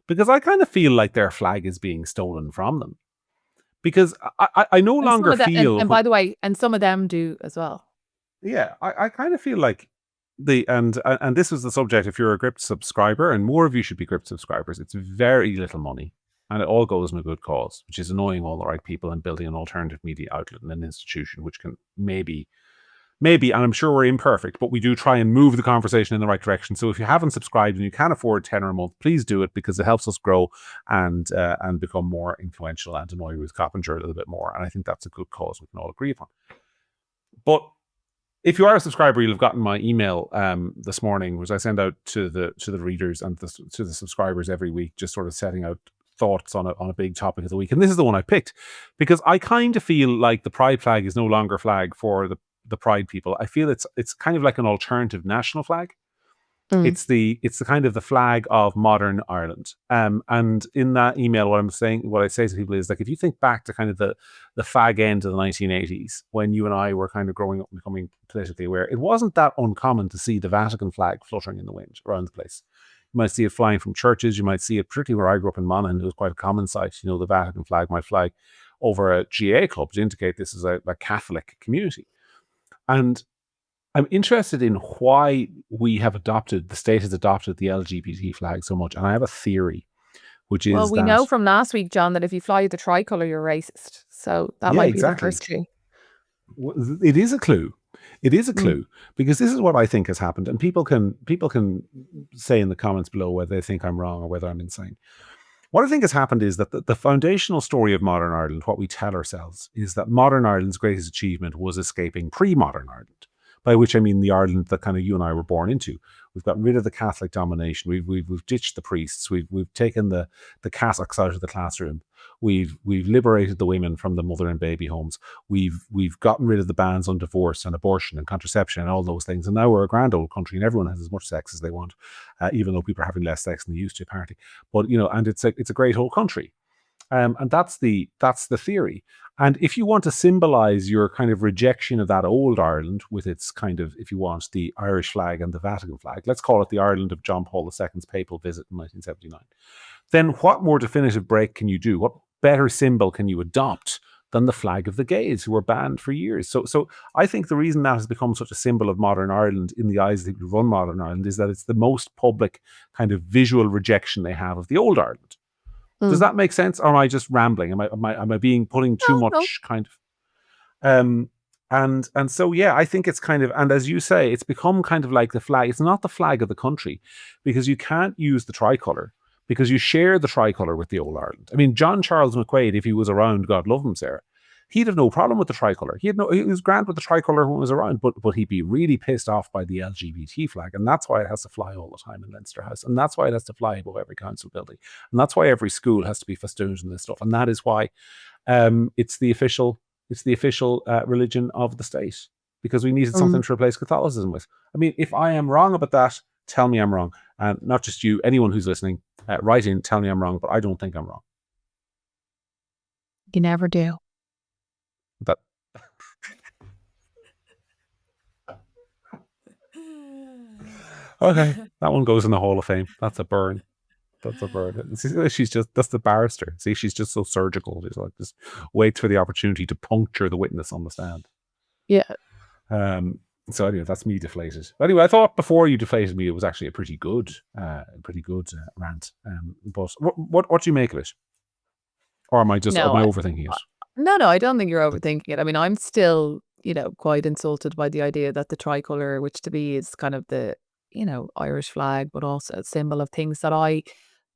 because I kind of feel like their flag is being stolen from them, because I no longer feel... And by the way, and some of them do as well. Yeah, I kind of feel like and this was the subject. If you're a Gript subscriber, and more of you should be Gript subscribers, it's very little money and it all goes in a good cause, which is annoying all the right people and building an alternative media outlet and an institution which can maybe, and I'm sure we're imperfect, but we do try and move the conversation in the right direction. So if you haven't subscribed and you can't afford £10 a month, please do it, because it helps us grow and become more influential and annoy Ruth Coppinger a little bit more. And I think that's a good cause we can all agree upon. But if you are a subscriber, you'll have gotten my email this morning, which I send out to the readers and to the subscribers every week, just sort of setting out thoughts on a big topic of the week. And this is the one I picked, because I kind of feel like the pride flag is no longer a flag for the pride people. I feel it's kind of like an alternative national flag. It's the kind of the flag of modern Ireland. And in that email, what I say to people is, like, if you think back to kind of the fag end of the 1980s, when you and I were kind of growing up and becoming politically aware, it wasn't that uncommon to see the Vatican flag fluttering in the wind around the place. You might see it flying from churches. You might see it, particularly where I grew up in Monaghan, it was quite a common sight. You know, the Vatican flag might fly over a GA club to indicate this is a Catholic community. And I'm interested in why the state has adopted the LGBT flag so much. And I have a theory which Well, is we that, know from last week, John, that if you fly the tricolour, you're racist. So that yeah, might be the exactly. first clue. It is a clue. It is a Mm. clue because this is what I think has happened, and people can say in the comments below whether they think I'm wrong or whether I'm insane. What I think has happened is that the foundational story of modern Ireland, what we tell ourselves, is that modern Ireland's greatest achievement was escaping pre-modern Ireland, by which I mean the Ireland that kind of you and I were born into. We've gotten rid of the Catholic domination. We've ditched the priests. We've taken the cassocks out of the classroom. We've liberated the women from the mother and baby homes. We've gotten rid of the bans on divorce and abortion and contraception and all those things. And now we're a grand old country, and everyone has as much sex as they want, even though people are having less sex than they used to, apparently. But and it's a great old country, and that's the theory. And if you want to symbolize your kind of rejection of that old Ireland with its kind of, if you want, the Irish flag and the Vatican flag, let's call it the Ireland of John Paul II's papal visit in 1979, then what more definitive break can you do? What better symbol can you adopt than the flag of the gays who were banned for years? So I think the reason that has become such a symbol of modern Ireland in the eyes of the people who run modern Ireland is that it's the most public kind of visual rejection they have of the old Ireland. Does that make sense? Or am I just rambling? Am I putting too much kind of and so yeah, I think it's kind of, and as you say, it's become kind of like the flag. It's not the flag of the country, because you can't use the tricolour because you share the tricolour with the old Ireland. I mean, John Charles McQuaid, if he was around, God love him, Sarah, he'd have no problem with the tricolour. He was grand with the tricolour when it was around, but he'd be really pissed off by the LGBT flag, and that's why it has to fly all the time in Leinster House, and that's why it has to fly above every council building, and that's why every school has to be festooned in this stuff, and that is why it's the official religion of the state, because we needed something to replace Catholicism with. I mean, if I am wrong about that, tell me I'm wrong, and not just you, anyone who's listening, write in, tell me I'm wrong, but I don't think I'm wrong. You never do. That okay, that one goes in the Hall of Fame. That's a burn. That's a burn. That's the barrister. See, she's just so surgical. She's like, just waits for the opportunity to puncture the witness on the stand. Yeah. So anyway, that's me deflated. But anyway, I thought before you deflated me, it was actually a pretty good rant. But what do you make of it? Or am I overthinking it? No, I don't think you're overthinking it. I mean, I'm still, quite insulted by the idea that the tricolour, which to me is kind of the, Irish flag, but also a symbol of things that I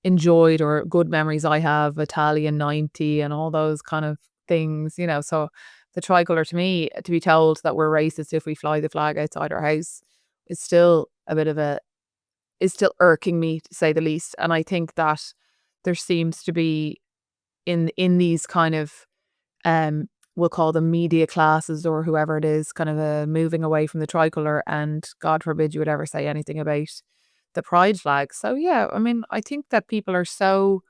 enjoyed or good memories I have, Italian 90 and all those kind of things, So the tricolour, to me, to be told that we're racist if we fly the flag outside our house is still is still irking me, to say the least. And I think that there seems to be in these kind of we'll call them media classes or whoever it is, kind of moving away from the tricolour, and God forbid you would ever say anything about the pride flag. So yeah, I mean, I think that people are so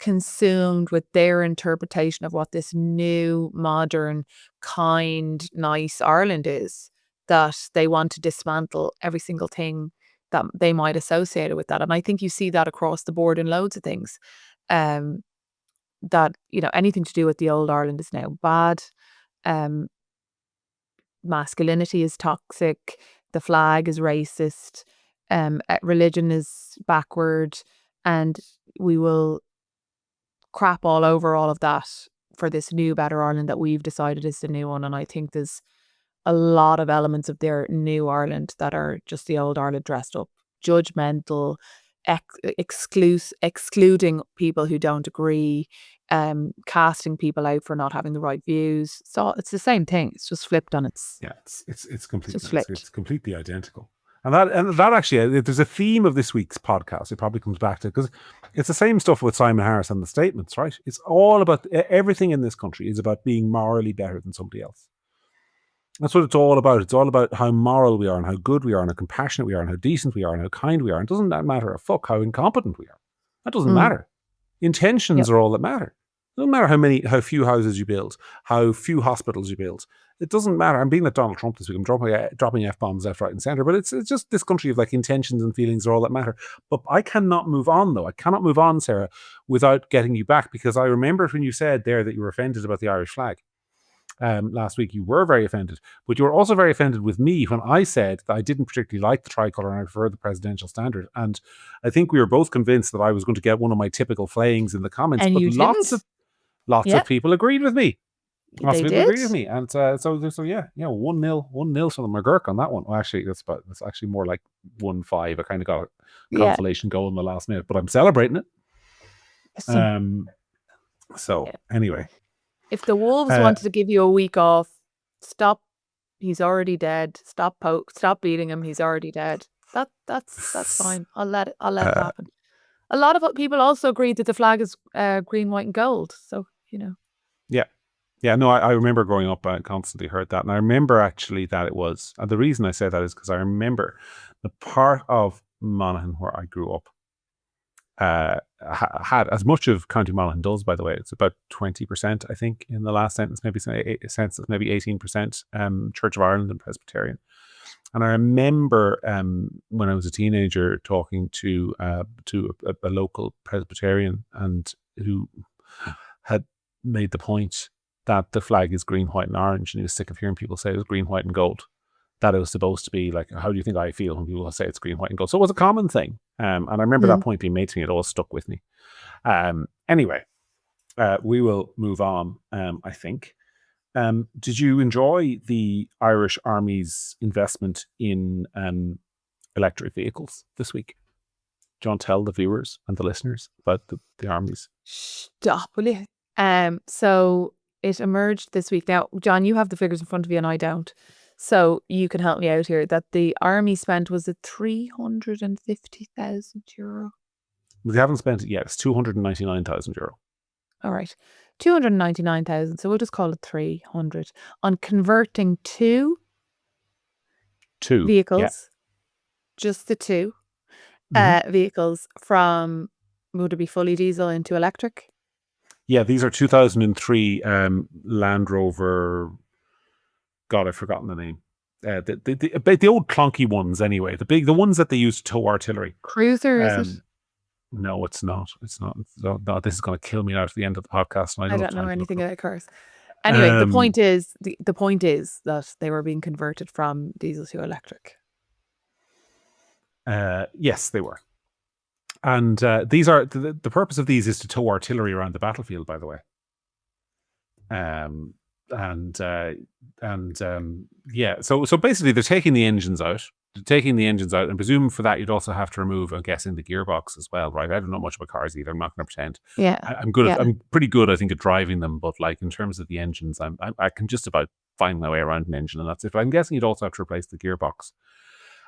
consumed with their interpretation of what this new, modern, kind, nice Ireland is, that they want to dismantle every single thing that they might associate it with that. And I think you see that across the board in loads of things. That, anything to do with the old Ireland is now bad. Masculinity is toxic. The flag is racist. Religion is backward. And we will crap all over all of that for this new, better Ireland that we've decided is the new one. And I think there's a lot of elements of their new Ireland that are just the old Ireland dressed up. Judgmental, excluding people who don't agree, casting people out for not having the right views. So it's the same thing. It's just flipped on its. Yeah, it's completely flipped. It's completely identical. And that actually, there's a theme of this week's podcast. It probably comes back to, because it's the same stuff with Simon Harris and the statements, right? It's all about, everything in this country is about being morally better than somebody else. That's what it's all about. It's all about how moral we are and how good we are and how compassionate we are and how decent we are and how kind we are. And it doesn't matter a fuck how incompetent we are. That doesn't matter. Intentions are all that matter. It doesn't matter how few houses you build, how few hospitals you build. It doesn't matter. I'm being like Donald Trump this week. I'm dropping F-bombs left, right, and centre. But it's just this country of like intentions and feelings are all that matter. But I cannot move on, though. I cannot move on, Sarah, without getting you back, because I remember when you said there that you were offended about the Irish flag. last week, you were very offended. But you were also very offended with me when I said that I didn't particularly like the tricolour and I prefer the presidential standard. And I think we were both convinced that I was going to get one of my typical flayings in the comments. And but you lots didn't. of people agreed with me. Lots They of people did. agreed with me. And so yeah, 1-0 from the McGurk on that one. Well, actually, that's actually more like 1-5. I kind of got a Yeah. consolation goal in the last minute, but I'm celebrating it. Anyway, if the Wolves wanted to give you a week off, stop. He's already dead. Stop beating him. He's already dead. That's fine. I'll let it happen. A lot of people also agreed that the flag is green, white, and gold. So Yeah, no, I remember growing up, I constantly heard that. And I remember actually that it was, and the reason I say that is because I remember the part of Monaghan where I grew up had, as much of County Monaghan does, by the way, it's about 20%, I think, in the last sentence, maybe 18% Church of Ireland and Presbyterian. And I remember when I was a teenager talking to a local Presbyterian and who had made the point that the flag is green, white, and orange, and he was sick of hearing people say it was green, white, and gold. That it was supposed to be like, how do you think I feel when people say it's green, white, and gold? So it was a common thing. And I remember that point being made to me. It always stuck with me. Anyway, we will move on, I think. Did you enjoy the Irish Army's investment in electric vehicles this week? Do you want to tell the viewers and the listeners about the Army's? Stop, will you? So it emerged this week. Now, John, you have the figures in front of you and I don't. So you can help me out here. That the Army spent, was it €350,000? They haven't spent it yet. It's €299,000. All right. 299,000. So we'll just call it 300 on converting two vehicles. Yeah. Just the two vehicles from, would it be fully diesel into electric? Yeah, these are 2003 Land Rover. God, I've forgotten the name. The old clunky ones, anyway. The ones that they use to tow artillery. Cruiser, is it? No, it's not. It's not. No, this is going to kill me out at the end of the podcast. And I don't know anything about cars. Anyway, the point is that they were being converted from diesel to electric. Yes, they were. And these are the purpose of these is to tow artillery around the battlefield, by the way. So basically they're taking the engines out. And presume for that you'd also have to remove, I'm guessing, the gearbox as well, right? I don't know much about cars either. I'm not going to pretend. Yeah, I'm good. I'm pretty good, I think, at driving them. But like in terms of the engines, I can just about find my way around an engine, and that's it. But I'm guessing you'd also have to replace the gearbox.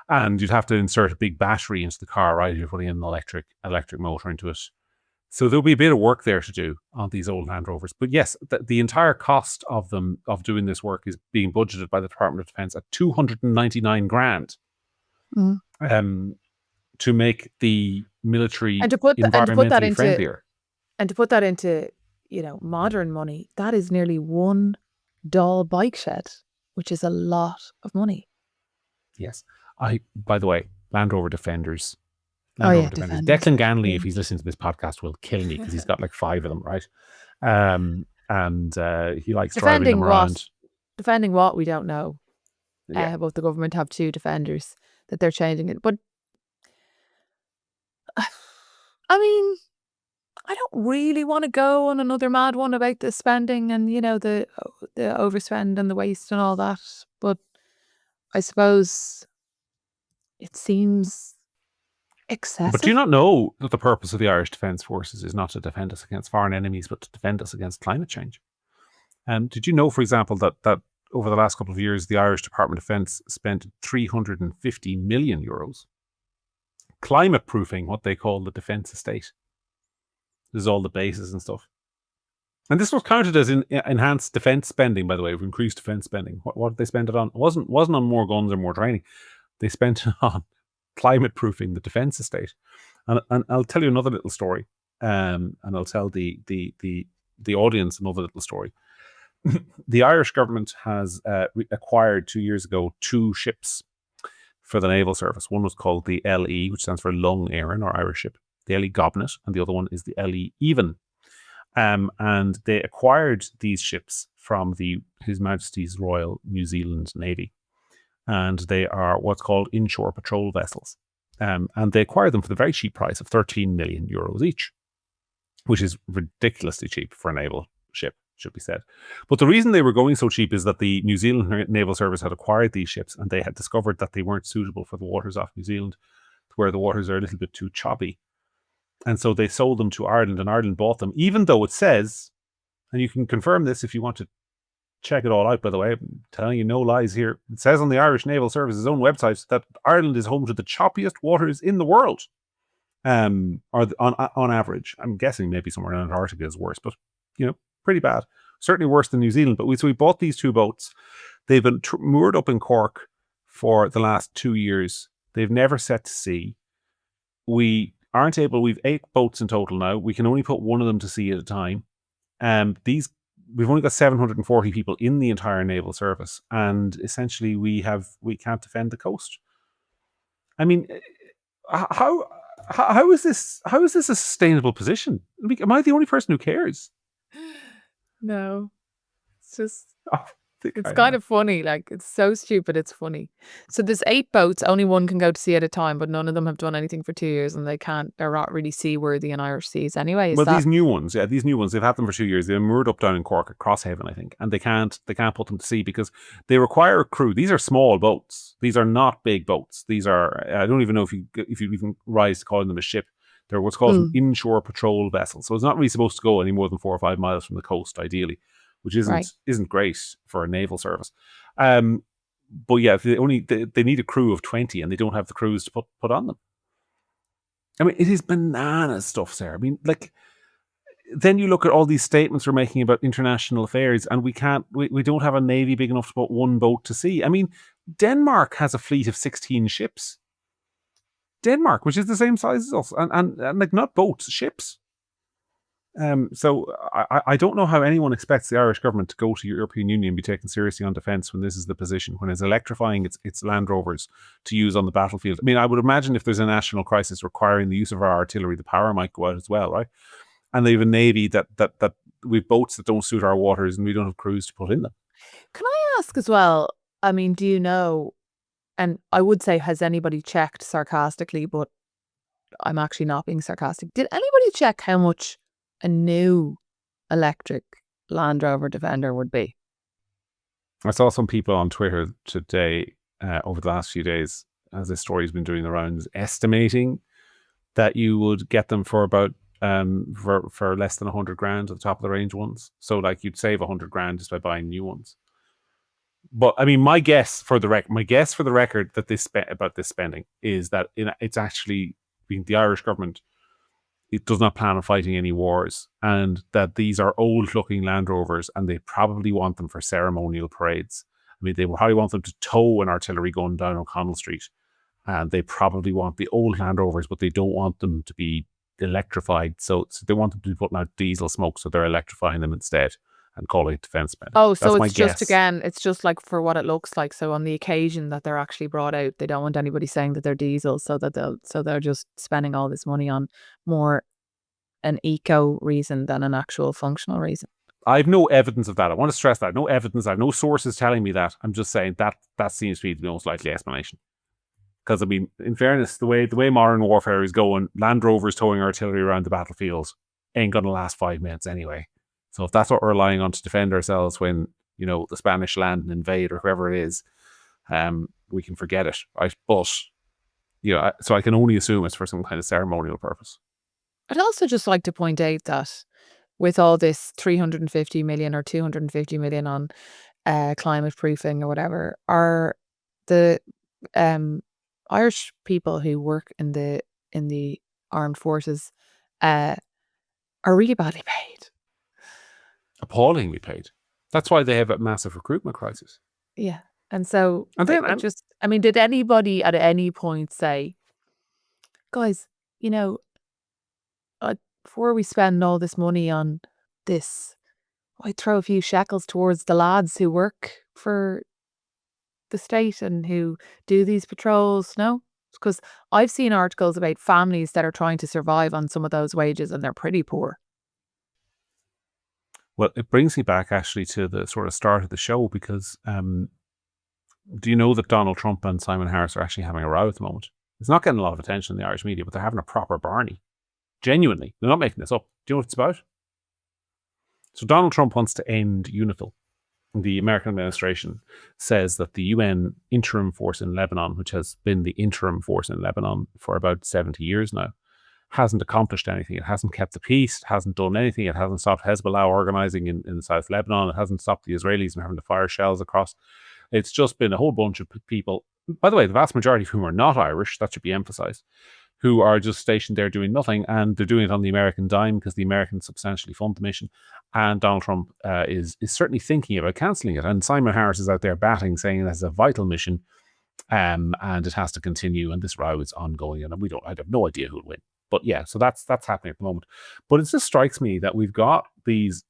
And you'd have to insert a big battery into the car, right? You're putting an electric motor into it. So there'll be a bit of work there to do on these old Land Rovers. But yes, the entire cost of doing this work is being budgeted by the Department of Defence at $299,000 to make the military environmentally friendlier. And to put that into, modern money, that is nearly one Dáil bike shed, which is a lot of money. Yes. By the way, Land Rover Defenders. Defenders. Declan Ganley, if he's listening to this podcast, will kill me because he's got like 5 of them, right? And he likes driving them around. Defending what, we don't know. But the government have 2 Defenders that they're changing it. But I mean, I don't really want to go on another mad one about the spending and the overspend and the waste and all that. But I suppose it seems excessive. But do you not know that the purpose of the Irish Defence Forces is not to defend us against foreign enemies, but to defend us against climate change? Did you know, for example, that over the last couple of years, the Irish Department of Defence spent €350 million climate-proofing what they call the defence estate? There's all the bases and stuff. And this was counted as enhanced defence spending, by the way, increased defence spending. What did they spend it on? It wasn't on more guns or more training. They spent it on climate-proofing the defence estate. And I'll tell you another little story. And I'll tell the audience another little story. The Irish government has acquired 2 years ago 2 ships for the naval service. One was called the LE, which stands for Long Éireann, or Irish ship. The LE Gobnet, and the other one is the LE Even. And they acquired these ships from His Majesty's Royal New Zealand Navy. And they are what's called inshore patrol vessels. And they acquired them for the very cheap price of 13 million euros each, which is ridiculously cheap for a naval ship, should be said. But the reason they were going so cheap is that the New Zealand Naval Service had acquired these ships, and they had discovered that they weren't suitable for the waters off New Zealand, where the waters are a little bit too choppy. And so they sold them to Ireland, and Ireland bought them, even though it says, and you can confirm this if you want to check it all out, by the way, I'm telling you no lies here. It says on the Irish Naval Service's own website that Ireland is home to the choppiest waters in the world. Or on average. I'm guessing maybe somewhere in Antarctica is worse, but pretty bad. Certainly worse than New Zealand. But we bought these two boats. They've been moored up in Cork for the last 2 years. They've never set to sea. We've 8 boats in total now. We can only put one of them to sea at a time. We've only got 740 people in the entire naval service, and essentially we can't defend the coast. I mean, how is this a sustainable position? Am I the only person who cares? No, it's just It's kind of funny. Like, it's so stupid, it's funny. So there's 8 boats, only one can go to sea at a time, but none of them have done anything for 2 years, and they're not really seaworthy in Irish seas anyway. These new ones, they've had them for 2 years. They're moored up down in Cork at Crosshaven, I think, and they can't put them to sea because they require a crew. These are small boats. These are not big boats. These are, I don't even know if you even rise to calling them a ship. They're what's called an inshore patrol vessel. So it's not really supposed to go any more than 4 or 5 miles from the coast, ideally, which isn't great for a naval service. But yeah, they need a crew of 20, and they don't have the crews to put on them. I mean, it is banana stuff, Sarah. I mean, like, then you look at all these statements we're making about international affairs, and we don't have a navy big enough to put one boat to sea. I mean, Denmark has a fleet of 16 ships. Denmark, which is the same size as us, and like, not boats, ships. So I don't know how anyone expects the Irish government to go to the European Union and be taken seriously on defence when this is the position, when it's electrifying its Land Rovers to use on the battlefield. I mean, I would imagine if there's a national crisis requiring the use of our artillery, the power might go out as well, right? And they have a navy that we've boats that don't suit our waters, and we don't have crews to put in them. Can I ask as well, I mean, do you know, and I would say, has anybody checked sarcastically, but I'm actually not being sarcastic. Did anybody check how much a new electric Land Rover Defender would be? I saw some people on Twitter today, over the last few days, as this story's been doing the rounds, estimating that you would get them for about for less than 100 grand at the top of the range ones. So like, you'd save 100 grand just by buying new ones. But I mean, my guess for the record that about this spending is that it's actually being the Irish government. It does not plan on fighting any wars, and that these are old-looking Land Rovers, and they probably want them for ceremonial parades. I mean, they will probably want them to tow an artillery gun down O'Connell Street, and they probably want the old Land Rovers, but they don't want them to be electrified. So they want them to be putting out diesel smoke, so they're electrifying them instead and calling it defence spending. Oh, so it's just, again, it's just like for what it looks like. So on the occasion that they're actually brought out, they don't want anybody saying that they're diesel, so they're just spending all this money on more an eco reason than an actual functional reason. I have no evidence of that. I want to stress that. No evidence. I have no sources telling me that. I'm just saying that seems to be the most likely explanation. Because, I mean, in fairness, the way modern warfare is going, Land Rovers towing artillery around the battlefield ain't going to last 5 minutes anyway. So if that's what we're relying on to defend ourselves when, the Spanish land and invade, or whoever it is, we can forget it, right? But, so I can only assume it's for some kind of ceremonial purpose. I'd also just like to point out that with all this 350 million or 250 million on climate proofing or whatever, are the Irish people who work in the armed forces are really badly paid. Appallingly paid. That's why they have a massive recruitment crisis. Yeah. And so did anybody at any point say, guys, before we spend all this money on this, I throw a few shekels towards the lads who work for the state and who do these patrols? No? Because I've seen articles about families that are trying to survive on some of those wages, and they're pretty poor. Well, it brings me back actually to the sort of start of the show because do you know that Donald Trump and Simon Harris are actually having a row at the moment? It's not getting a lot of attention in the Irish media, but they're having a proper Barney. Genuinely. They're not making this up. Do you know what it's about? So Donald Trump wants to end UNIFIL. The American administration says that the UN interim force in Lebanon, which has been the interim force in Lebanon for about 70 years now, hasn't accomplished anything. It hasn't kept the peace. It hasn't done anything. It hasn't stopped Hezbollah organizing in South Lebanon. It hasn't stopped the Israelis from having to fire shells across. It's just been a whole bunch of people, by the way, the vast majority of whom are not Irish, that should be emphasized, who are just stationed there doing nothing, and they're doing it on the American dime because the Americans substantially fund the mission. And Donald Trump is certainly thinking about cancelling it. And Simon Harris is out there batting, saying that's a vital mission, and it has to continue. And this row is ongoing, and I have no idea who'll win. But yeah, so that's happening at the moment. But it just strikes me that we've got these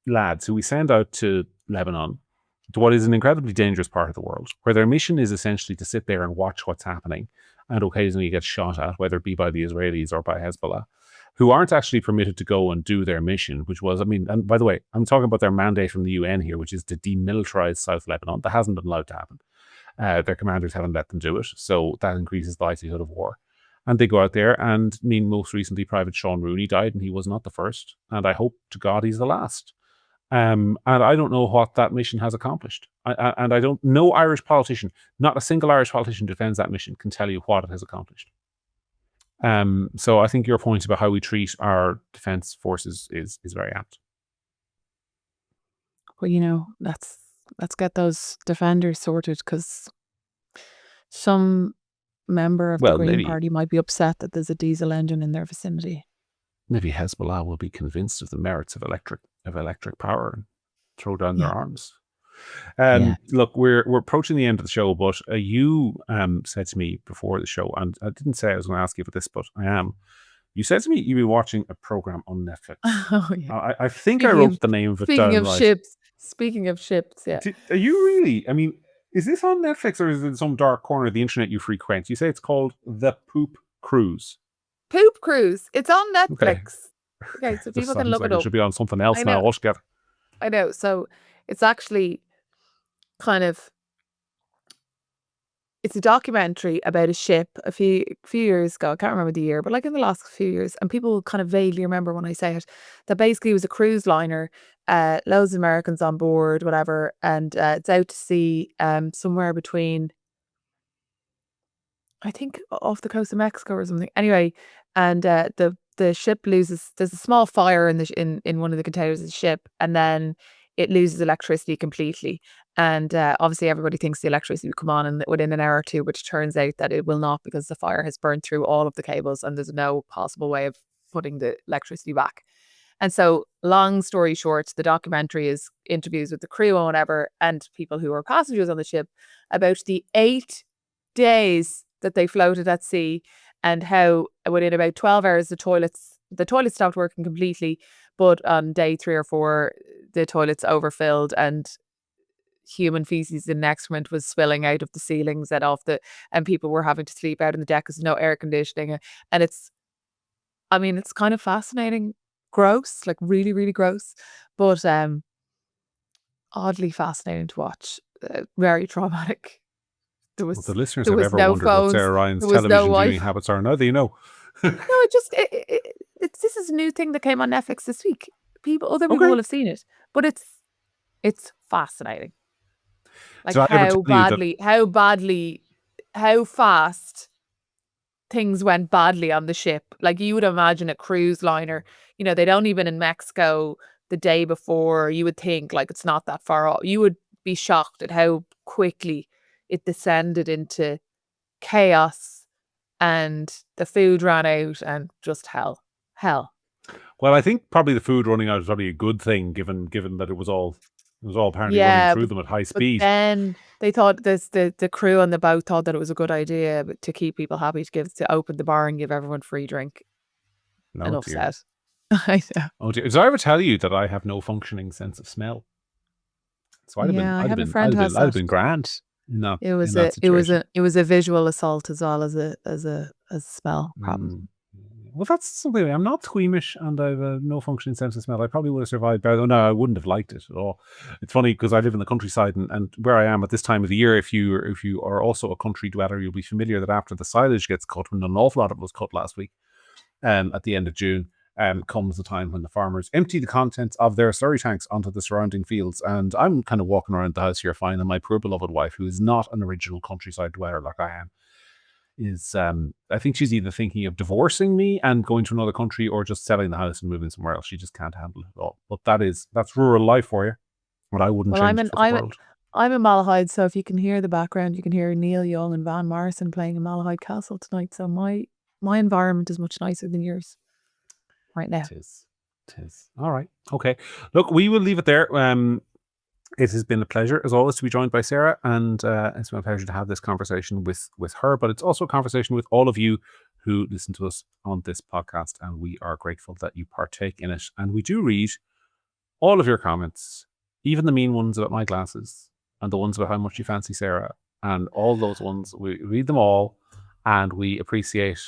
lads who we send out to Lebanon, to what is an incredibly dangerous part of the world, where their mission is essentially to sit there and watch what's happening and occasionally get shot at, whether it be by the Israelis or by Hezbollah, who aren't actually permitted to go and do their mission, which was, and by the way, I'm talking about their mandate from the UN here, which is to demilitarize South Lebanon. That hasn't been allowed to happen. Their commanders haven't let them do it, so that increases the likelihood of war. And they go out there, and most recently, Private Sean Rooney died, and he was not the first, and I hope to God he's the last. And I don't know what that mission has accomplished. And I don't know Irish politician, not a single Irish politician who defends that mission can tell you what it has accomplished. So I think your point about how we treat our defence forces is very apt. Well, let's get those defenders sorted, because some member of the Green Party might be upset that there's a diesel engine in their vicinity. Maybe Hezbollah will be convinced of the merits of electric power and throw down their arms. Look, we're approaching the end of the show, but you said to me before the show, and I didn't say I was going to ask you for this, but I am. You said to me you've been watching a program on Netflix. Oh yeah. I think I wrote the name of it down right. Speaking of ships, yeah. Are you really? Is this on Netflix or is it in some dark corner of the internet you frequent? You say it's called The Poop Cruise. Poop Cruise. It's on Netflix. Okay, so people can look it up. It should be on something else now altogether. I know. So it's actually kind of, it's a documentary about a ship a few years ago. I can't remember the year, but like in the last few years, and people will kind of vaguely remember when I say it, that basically was a cruise liner, loads of Americans on board, whatever, and it's out to sea somewhere between, I think, off the coast of Mexico or something. Anyway, and the ship loses. There's a small fire in one of the containers of the ship, and then it loses electricity completely. And obviously, everybody thinks the electricity will come on within an hour or two, which turns out that it will not, because the fire has burned through all of the cables, and there's no possible way of putting the electricity back. And so, long story short, the documentary is interviews with the crew and whatever, and people who were passengers on the ship, about the 8 days that they floated at sea, and how within about 12 hours the toilets stopped working completely, but on day 3 or 4 the toilets overfilled, and human feces and excrement was spilling out of the ceilings and people were having to sleep out on the deck because there's no air conditioning. And it's kind of fascinating, gross, like really, really gross, but oddly fascinating to watch. Very traumatic. The listeners have ever wondered what Sarah Ryan's television viewing habits are. Now they know. No, this is a new thing that came on Netflix this week. Other people will have seen it, but it's fascinating. Like how fast things went badly on the ship. Like, you would imagine a cruise liner, they'd only been in Mexico the day before. You would think like it's not that far off. You would be shocked at how quickly it descended into chaos, and the food ran out, and just hell. Well, I think probably the food running out is probably a good thing, given that it was all apparently running through them at high speed. But then they thought the crew on the boat thought that it was a good idea, but to keep people happy, to open the bar and give everyone free drink. Enough said. I know. Oh dear. Did I ever tell you that I have no functioning sense of smell? So I'd have been grand. It was a visual assault as well as a smell problem. Well, that's something. I'm not squeamish, and I've no functioning sense of smell. I probably would have survived better. No, I wouldn't have liked it at all. It's funny because I live in the countryside, and where I am at this time of the year, if you are also a country dweller, you'll be familiar that after the silage gets cut, when an awful lot of it was cut last week, at the end of June, comes the time when the farmers empty the contents of their slurry tanks onto the surrounding fields. And I'm kind of walking around the house here fine, and my poor beloved wife, who is not an original countryside dweller like I am, is I think she's either thinking of divorcing me and going to another country, or just selling the house and moving somewhere else. She just can't handle it at all. But that's rural life for you. But I wouldn't Well, change it for the world. I'm in Malahide, so if you can hear the background, you can hear Neil Young and Van Morrison playing in Malahide Castle tonight. So my environment is much nicer than yours right now. It is. All right. Okay. Look, we will leave it there. It has been a pleasure, as always, to be joined by Sarah, and it's been a pleasure to have this conversation with her, but it's also a conversation with all of you who listen to us on this podcast, and we are grateful that you partake in it. And we do read all of your comments, even the mean ones about my glasses, and the ones about how much you fancy Sarah, and all those ones. We read them all, and we appreciate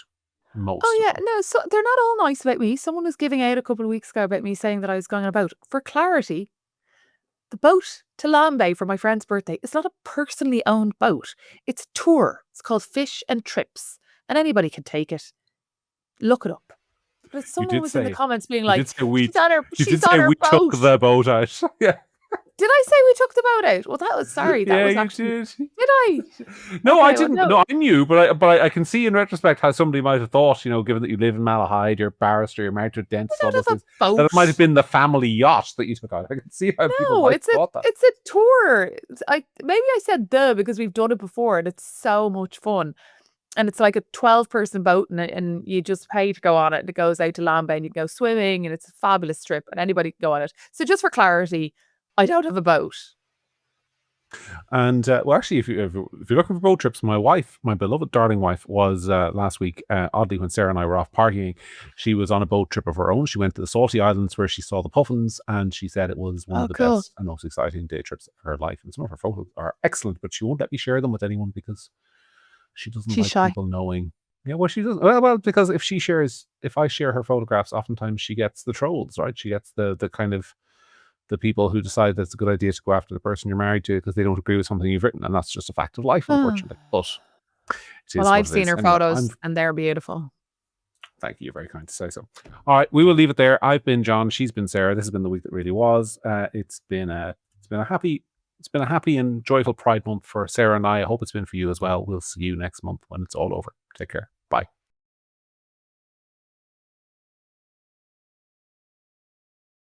most. Oh of yeah, them. no, so they're not all nice about me. Someone was giving out a couple of weeks ago about me saying that I was going on a boat. For clarity, the boat to Lambay for my friend's birthday is not a personally owned boat. It's a tour. It's called Fish and Trips, and anybody can take it. Look it up. But someone was in the comments being like, she's on her we boat. took the boat out. Yeah. Did I say we took the boat out? Well, that was sorry. That was actually. You did. Did I? No, Okay, I well, didn't. no. No, I knew, but I can see in retrospect how somebody might have thought, given that you live in Malahide, you're a barrister, you're married to a dentist, I all don't those have a things, boat. that it might have been the family yacht that you took out. I can see how people No, might it's have thought that. a tour. Maybe I said because we've done it before and it's so much fun. And it's like a 12-person boat, and you just pay to go on it. And it goes out to Lambay, and you can go swimming, and it's a fabulous trip, and anybody can go on it. So just for clarity, I don't have a boat. And well, actually, if you're looking for boat trips, my wife, my beloved darling wife, was last week. Oddly, when Sarah and I were off partying, she was on a boat trip of her own. She went to the Salty Islands where she saw the puffins, and she said it was one of the best and most exciting day trips of her life. And some of her photos are excellent, but she won't let me share them with anyone because she doesn't She's like shy. people knowing. Yeah, well, she doesn't. Well, because if I share her photographs, oftentimes she gets the trolls, right? She gets the kind of the people who decide that it's a good idea to go after the person you're married to because they don't agree with something you've written, and that's just a fact of life, unfortunately. But well, I've seen her photos, and they're beautiful. Thank you. You're very kind to say so. All right, we will leave it there. I've been John. She's been Sarah. This has been the week that really was. It's been a happy and joyful Pride Month for Sarah and I. I hope it's been for you as well. We'll see you next month when it's all over. Take care. Bye.